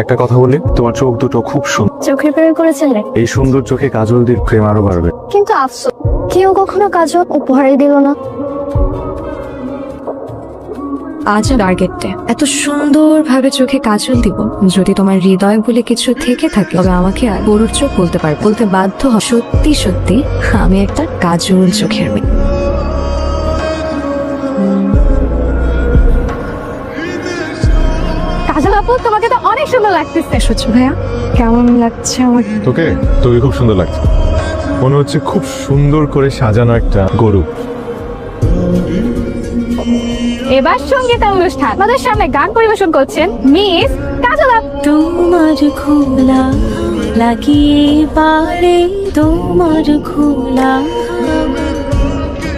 একটা কথা বলি, তোমার চোখ দুটো খুব সুন্দর। চোখের প্রেমে করেছেন নাকি? এই সুন্দর চোখে কাজল দিয়ে প্রেম আরো বাড়বে। কিন্তু আফসোস, কেউ কখনো কাজল উপহারই দিল না। আজ টার্গেটে এত সুন্দরভাবে চোখে কাজল দিব, যদি তোমার হৃদয় বলে কিছু থেকে থাকে তবে আমাকে আর গরুর চোখ বলতে পারবে, বলতে বাধ্য হ। সত্যি সত্যি আমি একটা কাজল চোখের মেয়ে। কাজল আপু, তোমাকে তো অনেক সুন্দর লাগতেছে। সহ্য ভাইয়া, কেমন লাগছে আমার? তোকে তোকে খুব সুন্দর লাগছে, মনে হচ্ছে খুব সুন্দর করে সাজানো একটা গরু। এবার সঙ্গীত অনুষ্ঠান, আমাদের সামনে গান পরিবেশন করছেন মিস কাজল আপু। তোমার খোলা লাগিয়ে পারে, তোমার খোলা।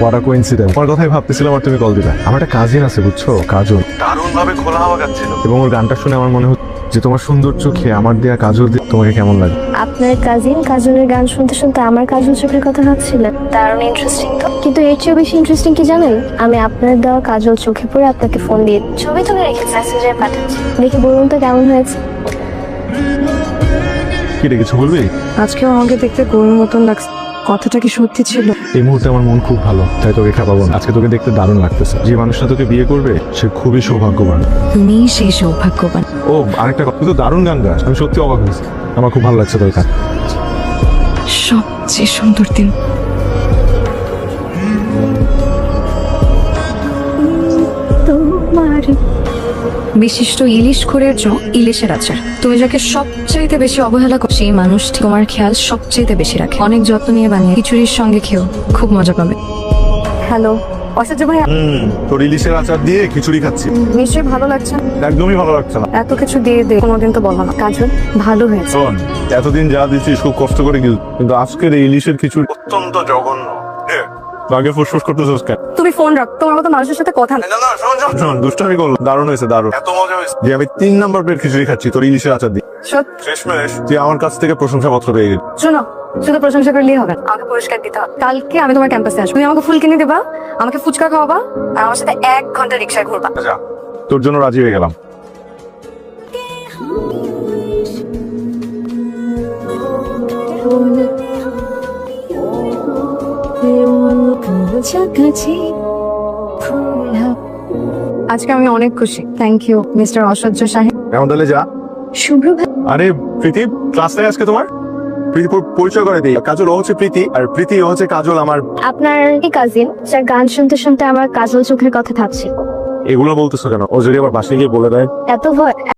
What a coincidence! আমার কথাই ভাবতেছিলাম আর তুমি কল দিলা। আমার একটা কাজিন আছে বুঝছো, কাজল, দারুণ ভাবে খোলা হাওয়া গাচ্ছিল এবং ওর গানটা শুনে আমার মনে হচ্ছে যে তোমার সুন্দর চোখে আমার দেয়া কাজল দিয়ে তোমাকে কেমন লাগে। আপনার কাজিন কাজলের গান শুনতে শুনতে আমার কাজল চোখের কথা ভাবছিলেন, দারুণ ইন্টারেস্টিং তো। কিন্তু এর চেয়ে বেশি ইন্টারেস্টিং কি জানেন? আমি আপনার দেওয়া কাজল চোখে পড়ে আপনাকে ফোন দিয়ে ছবি তুলে রেখে মেসেঞ্জারে পাঠাচ্ছি। দেখি বলুন তো কেমন হয়েছে। কি রে, কিছু বলবি? আজকেও আমাকে দেখতে গরুর মতন লাগছে, কথাটা কি সত্যি ছিল? এই মুহূর্তে আমার মন খুব ভালো, তাই তোকে খাওয়াবো না। আজকে তোকে দেখতে দারুণ লাগতেছে। যে মানুষটা তোকে বিয়ে করবে সে খুবই সৌভাগ্যবান। তুমি সেই সৌভাগ্যবান। ও আরেকটা কথা, তুই তো দারুণ গান গাস, আমি সত্যি অবাক হয়েছি। আমার খুব ভালো লাগছে তোর গান। সবচেয়ে সুন্দর দিন। তোমার বিশিষ্ট ইলিশ খোরের ইলিশের আচার। তুমি যাকে সবচাইতে বেশি অবহেলা করো সেই মানুষটি তোমার খেয়াল সবচাইতে বেশি রাখে। অনেক যত্ন নিয়ে বানিয়ে খিচুড়ির সঙ্গে খেও, খুব মজা পাবে। হ্যালো ঐশ্বর্য ভাইয়া, তোর ইলিশের আচার দিয়ে খিচুড়ি খাচ্ছি। নিশ্চয়ই ভালো লাগছে। একদমই ভালো লাগছে না। এত কিছু দিয়ে কোনোদিন তো বলো না কাজল ভালো হয়েছে। শোন, এতদিন যা দিচ্ছিস খুব কষ্ট করে কিন্তু আজকের এই ইলিশের খিচুড়ি অত্যন্ত জঘন্য। আগে ফুসফুস করতেছিস কেন? তুমি ফোন রাখ, তোমার মতো মানুষের সাথে কথা না। শোন, দুষ্টামি করলো। দারুণ হয়েছে, দারুণ। এত মজা হয়েছে যে আমি 3 নাম্বার প্লেট খিচুড়ি খাচ্ছি তোর ইলিশের আচার দিয়ে। শেষমেশ তুই আমার কাছ থেকে প্রশংসাপত্র পেয়ে গেলি। শোনো, শুধু প্রশংসা করলেই হবে না, আমাকে পুরস্কার দিতে হবে। কালকে আমি তোমার ক্যাম্পাসে আসবো, তুমি আমাকে ফুল কিনে দেবা, আমাকে ফুচকা খাওয়াবা, আর আমার সাথে 1 ঘন্টা রিক্সায় ঘুরবা। যা, তোর জন্য রাজি হয়ে গেলাম। আজকে আমি অনেক খুশি। থ্যাংক ইউ মিস্টার ঐশ্বর্য সাহেব। এমন তাহলে যা। শুভ্র ভাই, আরে প্রীতি, ক্লাস নেই আজকে তোমার? প্রীতি পরিচয় করে দিই। কাজল ও হচ্ছে প্রীতি, আর প্রীতি ও হচ্ছে কাজল আমার। আপনার এই কাজিন যার গান শুনতে শুনতে আমার কাজল চোখের কথা ভাবছিল। এগুলো বলতেছো কেন? ও যদি আবার বাসায় গিয়ে বলে দেয়? এত ভয়